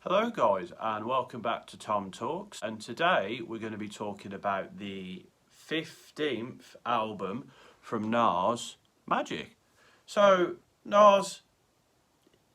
Hello guys and welcome back to TomTalks, and today we're going to be talking about the 15th album from Nas-Magic. So Nas,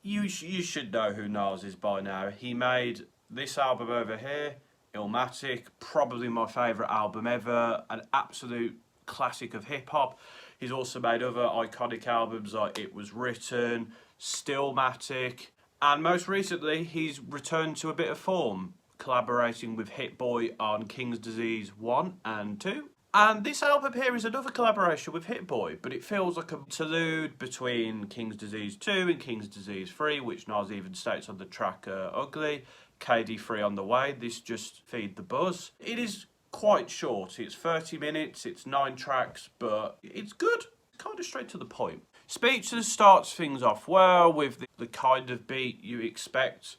you should know who Nas is by now. He made this album over here, Illmatic, probably my favourite album ever, an absolute classic of hip hop. He's also made other iconic albums like It Was Written, Stillmatic, and most recently he's returned to a bit of form, collaborating with Hit Boy on King's Disease 1 and 2. And this album here is another collaboration with Hit Boy, but it feels like a interlude between King's Disease 2 and King's Disease 3, which Nas even states on the track Ugly. KD3 on the way, this just feed the buzz. It is quite short, it's 30 minutes, it's 9 tracks, but it's good, kind of straight to the point. Speechless starts things off well with the kind of beat you expect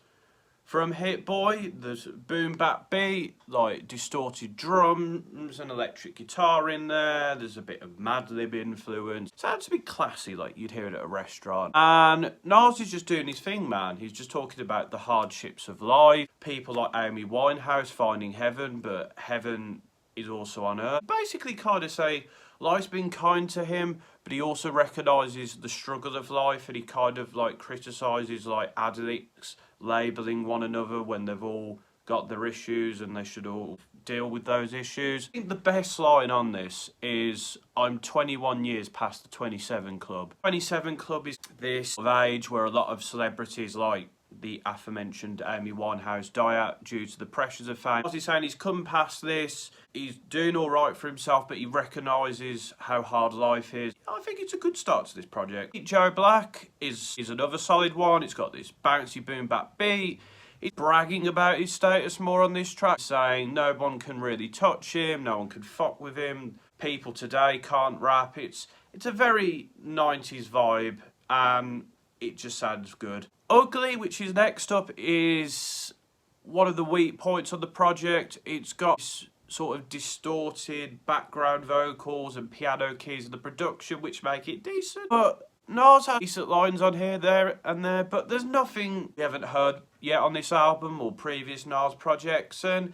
from Hit Boy. There's boom bap beat, like distorted drums, an electric guitar in there. There's a bit of Madlib influence. Sounds a bit classy, like you'd hear it at a restaurant. And Nas is just doing his thing, man. He's just talking about the hardships of life. People like Amy Winehouse finding heaven, but heaven is also on earth. Basically kind of say life's been kind to him, but he also recognises the struggle of life, and he kind of like criticises like addicts labelling one another when they've all got their issues and they should all deal with those issues. I think the best line on this is, I'm 21 years past the 27 Club. 27 Club is this age where a lot of celebrities like the aforementioned Amy Winehouse die out due to the pressures of fame. He's saying he's come past this, he's doing all right for himself, but he recognises how hard life is. I think it's a good start to this project. Joe Black is another solid one. It's got this bouncy boom bap beat. He's bragging about his status more on this track, saying no one can really touch him, no one can fuck with him, people today can't rap. It's a very 90s vibe, and it just sounds good. Ugly, which is next up, is one of the weak points on the project. It's got this sort of distorted background vocals and piano keys in the production, which make it decent. But Nas has decent lines on here, there and there, but there's nothing we haven't heard yet on this album or previous Nas projects, and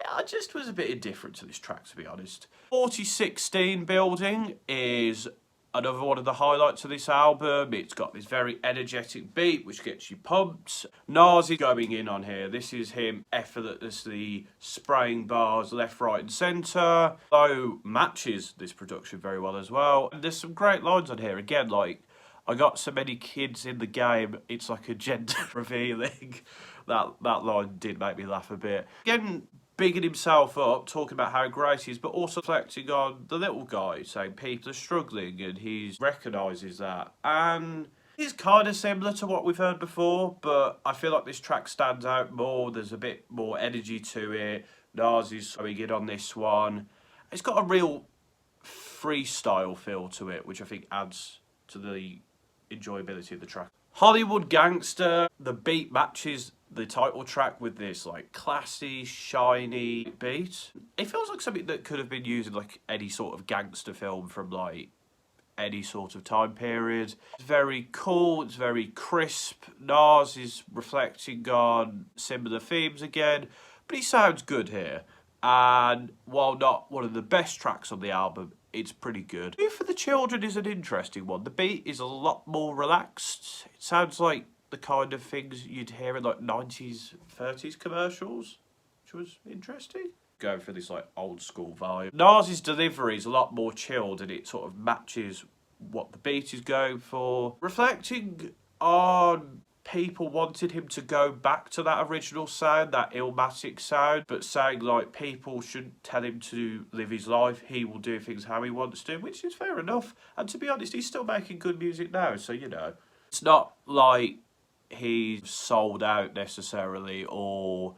I just was a bit indifferent to this track, to be honest. 4016 Building is another one of the highlights of this album. It's got this very energetic beat which gets you pumped. Nas is going in on here. This is him effortlessly spraying bars left, right and centre. Though matches this production very well as well. And there's some great lines on here. Again, like, I got so many kids in the game, it's like a gender revealing. That line did make me laugh a bit. Again, bigging himself up, talking about how great he is, but also reflecting on the little guy, saying people are struggling, and he recognises that. And he's kind of similar to what we've heard before, but I feel like this track stands out more. There's a bit more energy to it. Nas is going in on this one. It's got a real freestyle feel to it, which I think adds to the enjoyability of the track. Hollywood Gangster, the beat matches the title track with this like classy, shiny beat. It feels like something that could have been used in like any sort of gangster film from like any sort of time period. It's very cool, it's very crisp. Nas is reflecting on similar themes again, but he sounds good here. And while not one of the best tracks on the album, it's pretty good. Food for the Children is an interesting one. The beat is a lot more relaxed. It sounds like the kind of things you'd hear in like 90s, 30s commercials, which was interesting. Going for this like old school vibe. Nas's delivery is a lot more chilled, and it sort of matches what the beat is going for. Reflecting on people wanted him to go back to that original sound, that Illmatic sound, but saying like people shouldn't tell him to live his life, he will do things how he wants to, which is fair enough. And to be honest, he's still making good music now, so you know. It's not like he's sold out necessarily, or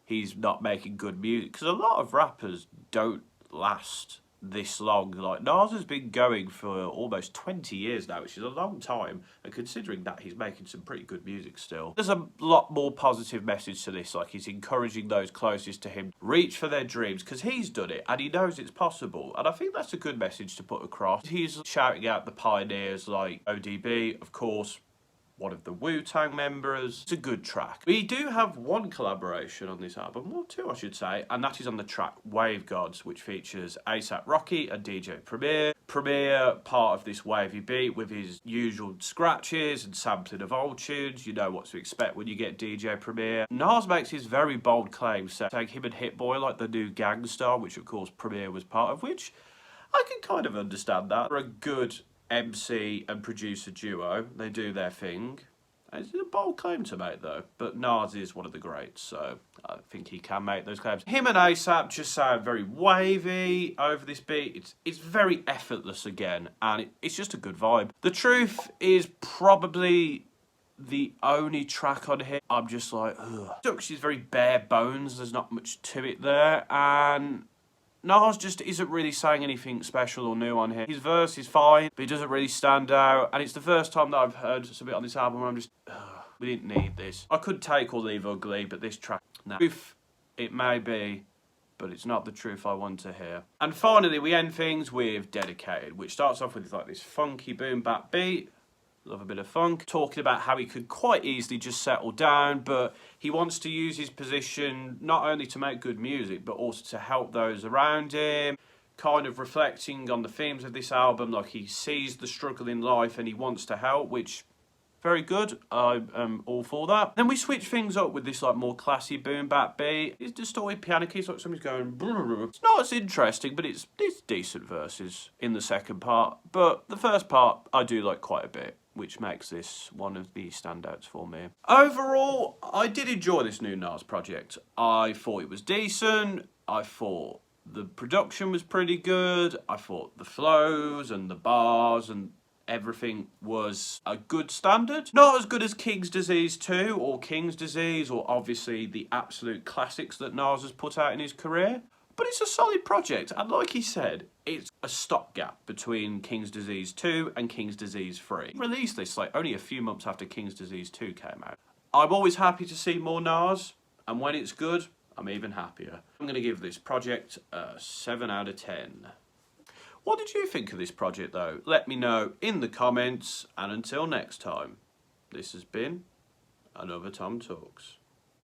he's not making good music, because a lot of rappers don't last this long. Like Nas has been going for almost 20 years now, which is a long time, and considering that, he's making some pretty good music still. There's a lot more positive message to this, like he's encouraging those closest to him reach for their dreams, because he's done it and he knows it's possible, and I think that's a good message to put across. He's shouting out the pioneers like ODB, of course, one of the Wu-Tang members. It's a good track. We do have one collaboration on this album, or two I should say, and that is on the track Wave Gods, which features A$AP Rocky and DJ Premier. Premier, part of this wavy beat with his usual scratches and sampling of old tunes. You know what to expect when you get DJ Premier. Nas makes his very bold claim, saying him and Hit Boy like the new Gangster, which of course Premier was part of, which I can kind of understand that. For a good MC and producer duo, they do their thing. It's a bold claim to make though, but Nas is one of the greats, so I think he can make those claims. Him and A$AP just sound very wavy over this beat. It's very effortless again, and it's just a good vibe. The Truth is probably the only track on here I'm just like, ugh. She's very bare bones, there's not much to it there, and Nas just isn't really saying anything special or new on here. His verse is fine, but he doesn't really stand out. And it's the first time that I've heard something on this album where I'm just, we didn't need this. I could take or leave ugly, but this track, no. Truth, it may be, but it's not the truth I want to hear. And finally, we end things with Dedicated, which starts off with like this funky boom bap beat. Love a bit of funk. Talking about how he could quite easily just settle down, but he wants to use his position not only to make good music, but also to help those around him. Kind of reflecting on the themes of this album, like he sees the struggle in life and he wants to help, which, very good. I am all for that. Then we switch things up with this like more classy boom bap beat. It's distorted piano keys, like somebody's going brrr. It's not as interesting, but it's decent verses in the second part. But the first part I do like quite a bit, which makes this one of the standouts for me. Overall, I did enjoy this new Nas project. I thought it was decent. I thought the production was pretty good. I thought the flows and the bars and everything was a good standard. Not as good as King's Disease 2 or King's Disease or obviously the absolute classics that Nas has put out in his career. But it's a solid project, and like he said, it's a stopgap between King's Disease 2 and King's Disease 3. He released this like only a few months after King's Disease 2 came out. I'm always happy to see more Nas, and when it's good, I'm even happier. I'm going to give this project a 7 out of 10. What did you think of this project though? Let me know in the comments, and until next time, this has been another TomTalks.